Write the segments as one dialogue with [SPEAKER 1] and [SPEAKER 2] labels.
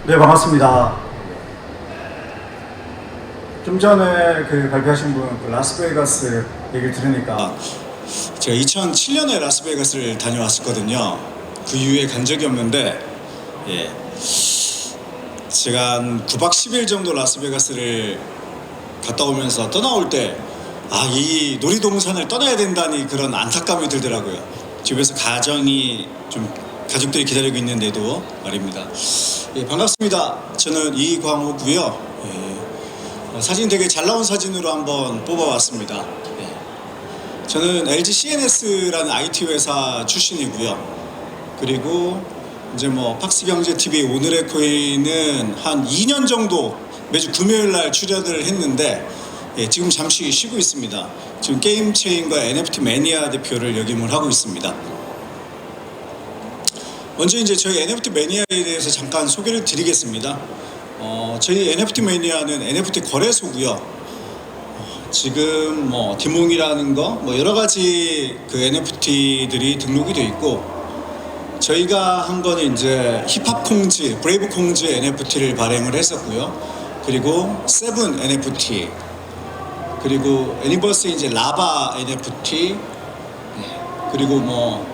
[SPEAKER 1] 네, 반갑습니다. 좀 전에 발표하신 분 라스베이거스 얘기를 들으니까
[SPEAKER 2] 제가 2007년에 라스베이거스를 다녀왔었거든요. 그 이후에 간 적이 없는데, 예, 제가 한 9박 10일 정도 라스베이거스를 갔다 오면서 떠나올 때, 이 놀이동산을 떠나야 된다니 그런 안타까움이 들더라고요. 집에서 가족들이 기다리고 있는데도 말입니다. 예, 반갑습니다. 저는 이광호고요. 사진 되게 잘 나온 사진으로 한번 뽑아왔습니다. 저는 LG CNS라는 IT 회사 출신이고요. 그리고 이제 팍스경제 TV 오늘의 코인은 한 2년 정도 매주 금요일 날 출연을 했는데, 지금 잠시 쉬고 있습니다. 지금 게임체인과 NFT 매니아 대표를 역임을 하고 있습니다. 먼저 이제 저희 NFT 매니아에 대해서 잠깐 소개를 드리겠습니다. 저희 NFT 매니아는 NFT 거래소고요. 지금 디몽이라는 거 여러 가지 NFT들이 등록이 되어 있고, 저희가 한 거는 이제 힙합 콩즈, 브레이브 콩즈 NFT를 발행을 했었고요. 그리고 세븐 NFT, 그리고 애니버스 이제 라바 NFT, 그리고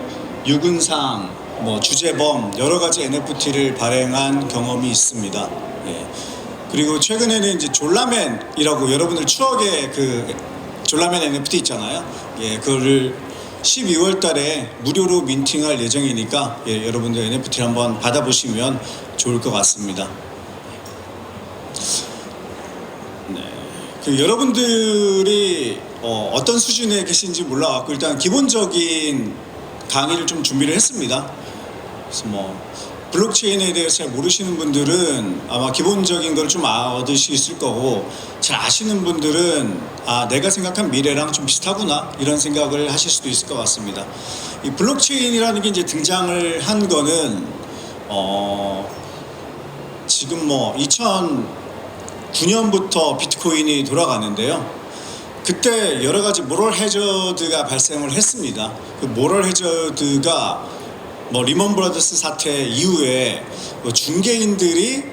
[SPEAKER 2] 유근상, 주제범 여러 가지 NFT를 발행한 경험이 있습니다. 그리고 최근에는 이제 졸라맨이라고 여러분들 추억의 졸라맨 NFT 있잖아요. 그거를 12월 달에 무료로 민팅할 예정이니까 여러분들 NFT를 한번 받아보시면 좋을 것 같습니다. 여러분들이 어떤 수준에 계신지 몰라갖고 일단 기본적인 강의를 좀 준비를 했습니다. 그래서 블록체인에 대해서 잘 모르시는 분들은 아마 기본적인 걸 좀 얻을 수 있을 거고, 잘 아시는 분들은 내가 생각한 미래랑 좀 비슷하구나 이런 생각을 하실 수도 있을 것 같습니다. 이 블록체인이라는 게 이제 등장을 한 거는 지금 2009년부터 비트코인이 돌아가는데요. 그때 여러 가지 모럴 해저드가 발생을 했습니다. 그 모럴 해저드가 리먼 브라더스 사태 이후에 중개인들이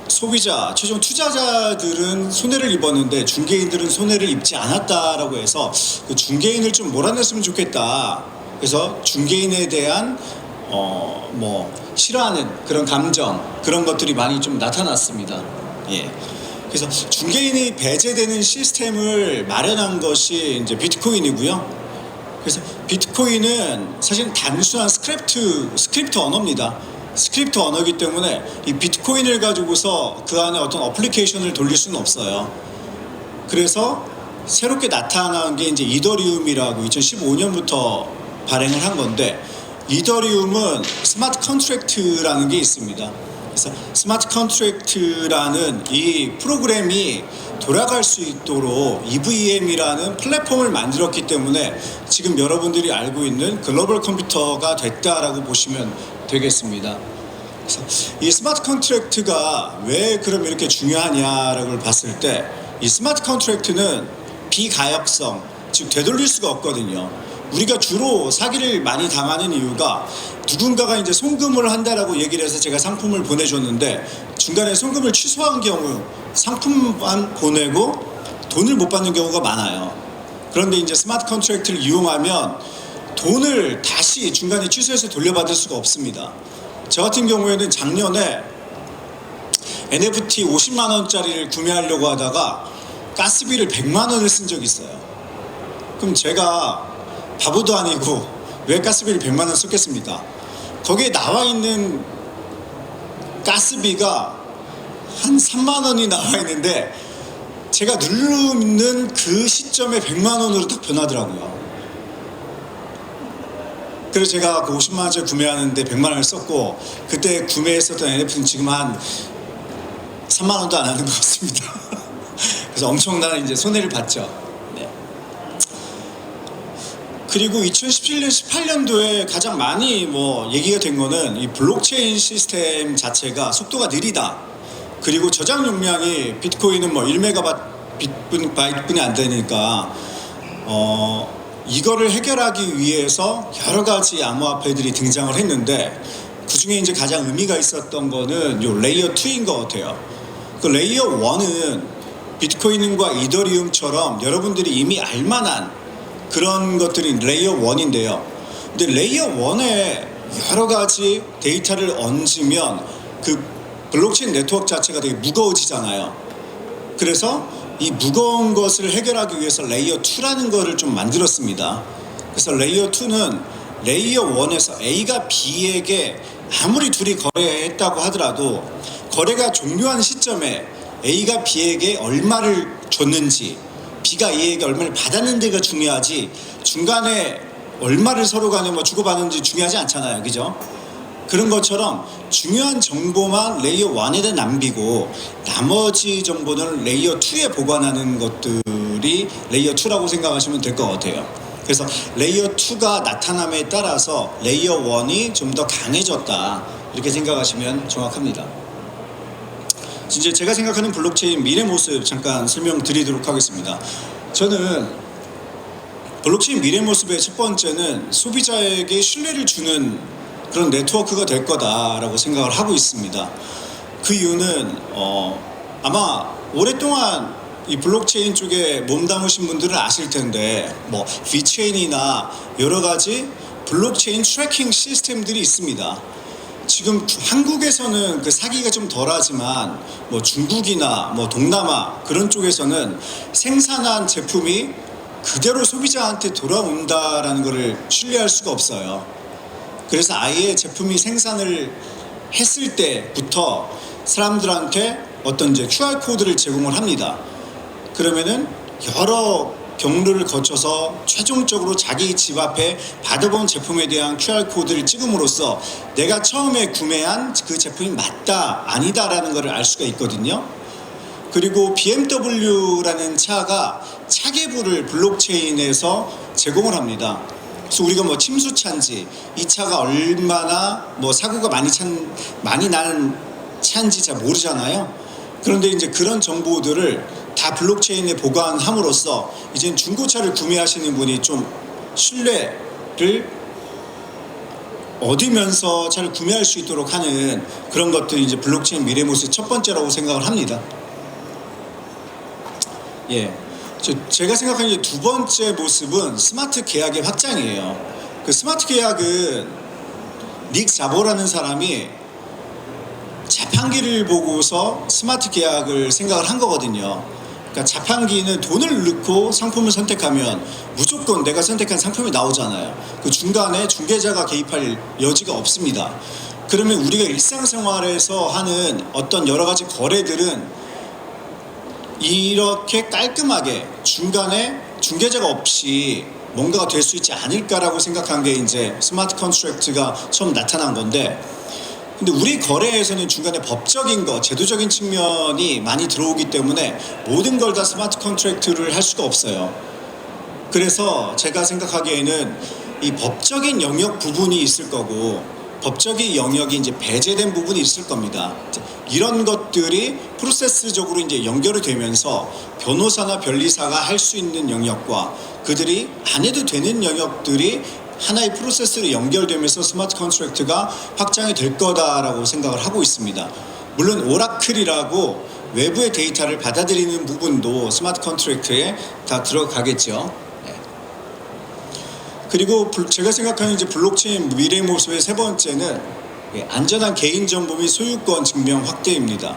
[SPEAKER 2] 소비자, 최종 투자자들은 손해를 입었는데 중개인들은 손해를 입지 않았다라고 해서 그 중개인을 좀 몰아냈으면 좋겠다. 그래서 중개인에 대한 싫어하는 그런 감정, 그런 것들이 많이 좀 나타났습니다. 그래서 중개인이 배제되는 시스템을 마련한 것이 이제 비트코인이고요. 그래서 비트코인은 사실 단순한 스크립트 언어입니다. 스크립트 언어이기 때문에 이 비트코인을 가지고서 그 안에 어떤 어플리케이션을 돌릴 수는 없어요. 그래서 새롭게 나타난 게 이제 이더리움이라고 2015년부터 발행을 한 건데, 이더리움은 스마트 컨트랙트라는 게 있습니다. 그래서 스마트 컨트랙트라는 이 프로그램이 돌아갈 수 있도록 EVM이라는 플랫폼을 만들었기 때문에 지금 여러분들이 알고 있는 글로벌 컴퓨터가 됐다라고 보시면 되겠습니다. 그래서 이 스마트 컨트랙트가 왜 그럼 이렇게 중요하냐라고 봤을 때, 이 스마트 컨트랙트는 비가역성, 즉 되돌릴 수가 없거든요. 우리가 주로 사기를 많이 당하는 이유가 누군가가 이제 송금을 한다라고 얘기를 해서 제가 상품을 보내줬는데 중간에 송금을 취소한 경우 상품만 보내고 돈을 못 받는 경우가 많아요. 그런데 이제 스마트 컨트랙트를 이용하면 돈을 다시 중간에 취소해서 돌려받을 수가 없습니다. 저 같은 경우에는 작년에 NFT 50만 원짜리를 구매하려고 하다가 가스비를 100만 원을 쓴 적이 있어요. 그럼 제가 바보도 아니고 왜 가스비를 100만 원 썼겠습니까? 거기에 나와 있는 가스비가 한 3만 원이 나와 있는데 제가 누르는 그 시점에 100만 원으로 딱 변하더라고요. 그래서 제가 그 50만 원짜리 구매하는데 100만 원을 썼고, 그때 구매했었던 NFT는 지금 한 3만 원도 안 하는 것 같습니다. 그래서 엄청난 이제 손해를 봤죠. 그리고 2017년, 18년도에 가장 많이 얘기가 된 거는 이 블록체인 시스템 자체가 속도가 느리다. 그리고 저장 용량이 비트코인은 1메가바이트뿐이 안 되니까 이거를 해결하기 위해서 여러 가지 암호화폐들이 등장을 했는데 그 그 중에 이제 가장 의미가 있었던 거는 요 레이어 2인 것 같아요. 그 레이어 1은 비트코인과 이더리움처럼 여러분들이 이미 알만한 그런 것들이 레이어 1인데요. 근데 레이어 1에 여러 가지 데이터를 얹으면 그 블록체인 네트워크 자체가 되게 무거워지잖아요. 그래서 이 무거운 것을 해결하기 위해서 레이어 2라는 거를 좀 만들었습니다. 그래서 레이어 2는 레이어 1에서 A가 B에게 아무리 둘이 거래했다고 하더라도 거래가 종료한 시점에 A가 B에게 얼마를 줬는지 B가 A에게 얼마를 받았는지가 중요하지 중간에 얼마를 서로 간에 뭐 주고받는지 중요하지 않잖아요. 그죠? 그런 것처럼 중요한 정보만 레이어 1에 남기고 나머지 정보는 레이어 2에 보관하는 것들이 레이어 2라고 생각하시면 될 것 같아요. 그래서 레이어 2가 나타남에 따라서 레이어 1이 좀 더 강해졌다 이렇게 생각하시면 정확합니다. 이제 제가 생각하는 블록체인 미래 모습 잠깐 설명드리도록 하겠습니다. 저는 블록체인 미래 모습의 첫 번째는 소비자에게 신뢰를 주는 그런 네트워크가 될 거다라고 생각을 하고 있습니다. 그 이유는 아마 오랫동안 이 블록체인 쪽에 몸담으신 분들은 아실 텐데 뭐 비체인이나 여러 가지 블록체인 트래킹 시스템들이 있습니다. 지금 한국에서는 그 사기가 좀 덜하지만 뭐 중국이나 뭐 동남아 그런 쪽에서는 생산한 제품이 그대로 소비자한테 돌아온다라는 것을 신뢰할 수가 없어요. 그래서 아예 제품이 생산을 했을 때부터 사람들한테 어떤 이제 QR 코드를 제공을 합니다. 그러면은 여러 경로를 거쳐서 최종적으로 자기 집 앞에 받아본 제품에 대한 QR 코드를 찍음으로써 내가 처음에 구매한 그 제품이 맞다 아니다라는 것을 알 수가 있거든요. 그리고 BMW라는 차가 차계부를 블록체인에서 제공을 합니다. 그래서 우리가 뭐 침수차인지 이 차가 얼마나 뭐 사고가 많이 나는 차인지 잘 모르잖아요. 그런데 이제 그런 정보들을 다 블록체인에 보관함으로써 이제 중고차를 구매하시는 분이 좀 신뢰를 얻으면서 차를 구매할 수 있도록 하는 그런 것들이 이제 블록체인 미래 모습의 첫 번째라고 생각을 합니다. 예. 제가 생각하는 두 번째 모습은 스마트 계약의 확장이에요. 그 스마트 계약은 닉 자보라는 사람이 자판기를 보고서 스마트 계약을 생각을 한 거거든요. 그러니까 자판기는 돈을 넣고 상품을 선택하면 무조건 내가 선택한 상품이 나오잖아요. 그 중간에 중개자가 개입할 여지가 없습니다. 그러면 우리가 일상생활에서 하는 어떤 여러 가지 거래들은 이렇게 깔끔하게 중간에 중개자가 없이 뭔가가 될 수 있지 않을까라고 생각한 게 이제 스마트 컨트랙트가 처음 나타난 건데, 근데 우리 거래에서는 중간에 법적인 거, 제도적인 측면이 많이 들어오기 때문에 모든 걸 다 스마트 컨트랙트를 할 수가 없어요. 그래서 제가 생각하기에는 이 법적인 영역 부분이 있을 거고 법적인 영역이 이제 배제된 부분이 있을 겁니다. 이런 것들이 프로세스적으로 이제 연결이 되면서 변호사나 변리사가 할 수 있는 영역과 그들이 안 해도 되는 영역들이 하나의 프로세스로 연결되면서 스마트 컨트랙트가 확장이 될 거다라고 생각을 하고 있습니다. 물론 오라클이라고 외부의 데이터를 받아들이는 부분도 스마트 컨트랙트에 다 들어가겠죠. 그리고 제가 생각하는 이제 블록체인 미래 모습의 세 번째는 안전한 개인정보 및 소유권 증명 확대입니다.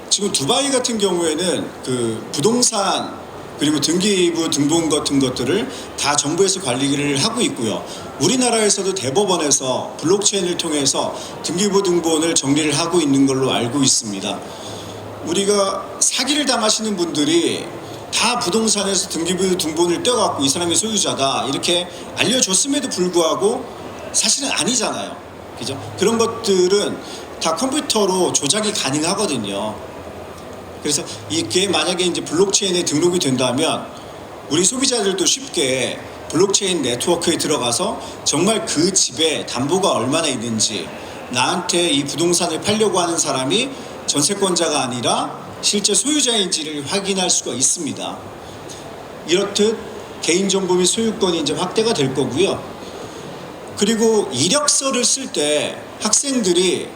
[SPEAKER 2] 지금 두바이 같은 경우에는 그 부동산 그리고 등기부 등본 같은 것들을 다 정부에서 관리를 하고 있고요. 우리나라에서도 대법원에서 블록체인을 통해서 등기부 등본을 정리를 하고 있는 걸로 알고 있습니다. 우리가 사기를 당하시는 분들이 다 부동산에서 등기부 등본을 떼어갖고 이 사람이 소유자다 이렇게 알려줬음에도 불구하고 사실은 아니잖아요. 그죠? 그런 것들은 다 컴퓨터로 조작이 가능하거든요. 그래서 이게 만약에 이제 블록체인에 등록이 된다면 우리 소비자들도 쉽게 블록체인 네트워크에 들어가서 정말 그 집에 담보가 얼마나 있는지, 나한테 이 부동산을 팔려고 하는 사람이 전세권자가 아니라 실제 소유자인지를 확인할 수가 있습니다. 이렇듯 개인정보 및 소유권이 이제 확대가 될 거고요. 그리고 이력서를 쓸 때 학생들이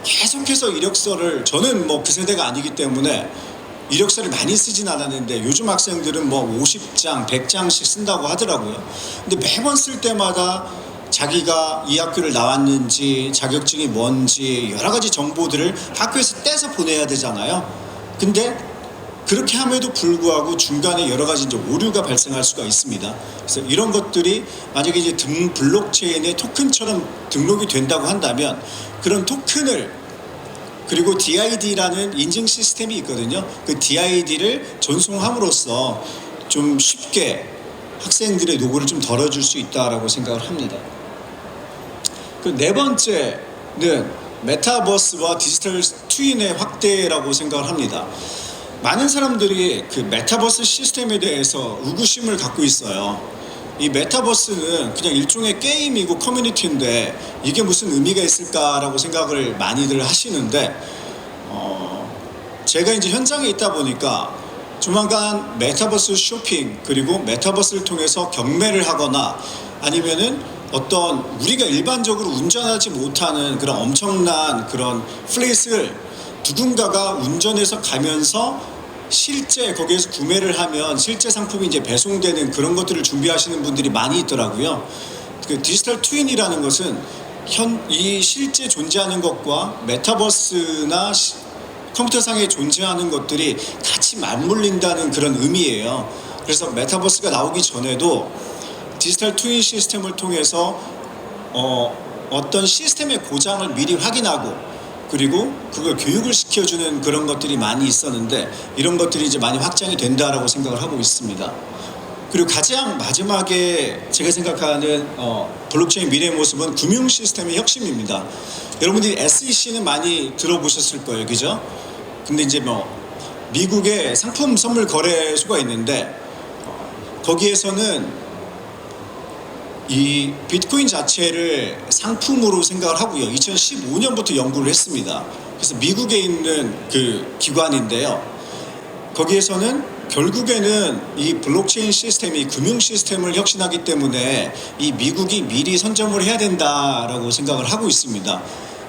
[SPEAKER 2] 계속해서 이력서를, 저는 뭐 그 세대가 아니기 때문에 이력서를 많이 쓰진 않았는데 요즘 학생들은 뭐 50장, 100장씩 쓴다고 하더라고요. 근데 매번 쓸 때마다 자기가 이 학교를 나왔는지, 자격증이 뭔지 여러 가지 정보들을 학교에서 떼서 보내야 되잖아요. 근데 그렇게 함에도 불구하고 중간에 여러 가지 이제 오류가 발생할 수가 있습니다. 그래서 이런 것들이 만약에 이제 블록체인의 토큰처럼 등록이 된다고 한다면 그런 토큰을, 그리고 DID라는 인증 시스템이 있거든요. 그 DID를 전송함으로써 좀 쉽게 학생들의 노고를 좀 덜어줄 수 있다라고 생각을 합니다. 그 네 번째는 메타버스와 디지털 트윈의 확대라고 생각을 합니다. 많은 사람들이 그 메타버스 시스템에 대해서 의구심을 갖고 있어요. 이 메타버스는 그냥 일종의 게임이고 커뮤니티인데 이게 무슨 의미가 있을까라고 생각을 많이들 하시는데, 제가 이제 현장에 있다 보니까 조만간 메타버스 쇼핑, 그리고 메타버스를 통해서 경매를 하거나 아니면은 어떤 우리가 일반적으로 운전하지 못하는 그런 엄청난 그런 플레이스를 누군가가 운전해서 가면서 실제 거기에서 구매를 하면 실제 상품이 이제 배송되는 그런 것들을 준비하시는 분들이 많이 있더라고요. 그 디지털 트윈이라는 것은 이 실제 존재하는 것과 메타버스나 컴퓨터상에 존재하는 것들이 같이 맞물린다는 그런 의미예요. 그래서 메타버스가 나오기 전에도 디지털 트윈 시스템을 통해서 어떤 시스템의 고장을 미리 확인하고, 그리고 그걸 교육을 시켜주는 그런 것들이 많이 있었는데 이런 것들이 이제 많이 확장이 된다라고 생각을 하고 있습니다. 그리고 가장 마지막에 제가 생각하는 블록체인 미래의 모습은 금융 시스템의 혁신입니다. 여러분들이 SEC는 많이 들어보셨을 거예요, 그죠? 근데 이제 뭐 미국의 상품 선물 거래소가 있는데 거기에서는 이 비트코인 자체를 상품으로 생각을 하고요. 2015년부터 연구를 했습니다. 그래서 미국에 있는 그 기관인데요. 거기에서는 결국에는 이 블록체인 시스템이 금융 시스템을 혁신하기 때문에 이 미국이 미리 선점을 해야 된다라고 생각을 하고 있습니다.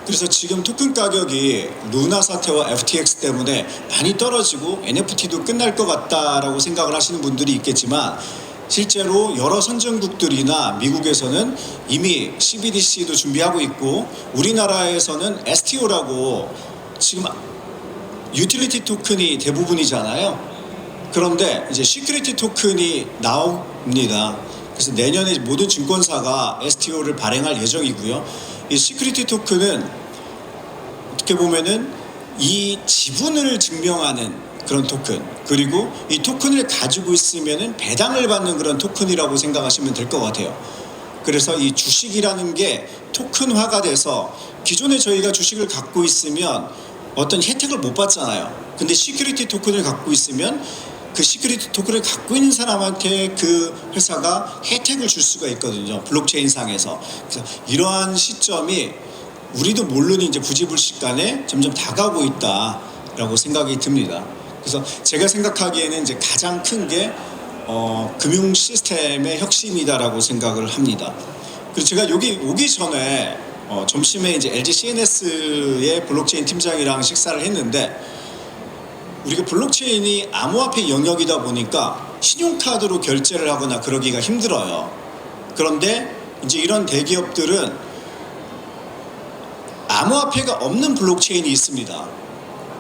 [SPEAKER 2] 그래서 지금 토큰 가격이 루나 사태와 FTX 때문에 많이 떨어지고 NFT도 끝날 것 같다라고 생각을 하시는 분들이 있겠지만, 실제로 여러 선진국들이나 미국에서는 이미 CBDC도 준비하고 있고, 우리나라에서는 STO라고 지금 유틸리티 토큰이 대부분이잖아요. 그런데 이제 시큐리티 토큰이 나옵니다. 그래서 내년에 모든 증권사가 STO를 발행할 예정이고요. 이 시큐리티 토큰은 어떻게 보면은 이 지분을 증명하는 그런 토큰, 그리고 이 토큰을 가지고 있으면은 배당을 받는 그런 토큰이라고 생각하시면 될 것 같아요. 그래서 이 주식이라는 게 토큰화가 돼서 기존에 저희가 주식을 갖고 있으면 어떤 혜택을 못 받잖아요. 근데 시큐리티 토큰을 갖고 있으면 그 시큐리티 토큰을 갖고 있는 사람한테 그 회사가 혜택을 줄 수가 있거든요, 블록체인 상에서. 그래서 이러한 시점이 우리도 모르는 이제 부지불식간에 점점 다가오고 있다라고 생각이 듭니다. 그래서 제가 생각하기에는 이제 가장 큰 게 금융 시스템의 혁신이다라고 생각을 합니다. 그리고 제가 여기 오기 전에 점심에 이제 LG CNS의 블록체인 팀장이랑 식사를 했는데, 우리가 블록체인이 암호화폐 영역이다 보니까 신용카드로 결제를 하거나 그러기가 힘들어요. 그런데 이제 이런 대기업들은 암호화폐가 없는 블록체인이 있습니다.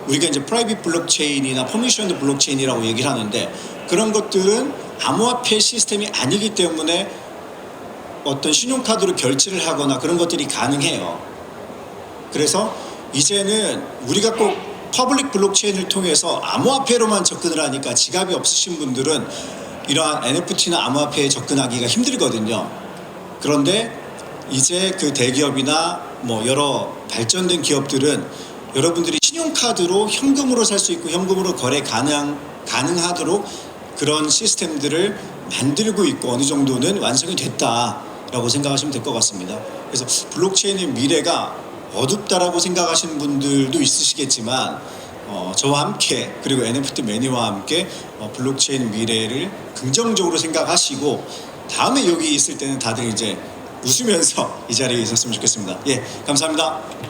[SPEAKER 2] 우리가 이제 프라이빗 블록체인이나 퍼미션드 블록체인이라고 얘기를 하는데, 그런 것들은 암호화폐 시스템이 아니기 때문에 어떤 신용카드로 결제를 하거나 그런 것들이 가능해요. 그래서 이제는 우리가 꼭 퍼블릭 블록체인을 통해서 암호화폐로만 접근을 하니까 지갑이 없으신 분들은 이러한 NFT나 암호화폐에 접근하기가 힘들거든요. 그런데 이제 그 대기업이나 뭐 여러 발전된 기업들은 여러분들이 신용카드로 현금으로 살 수 있고 현금으로 거래 가능하도록 그런 시스템들을 만들고 있고 어느 정도는 완성이 됐다라고 생각하시면 될 것 같습니다. 그래서 블록체인의 미래가 어둡다라고 생각하시는 분들도 있으시겠지만 저와 함께, 그리고 NFT 매니와 함께 블록체인 미래를 긍정적으로 생각하시고, 다음에 여기 있을 때는 다들 이제 웃으면서 이 자리에 있었으면 좋겠습니다. 예, 감사합니다.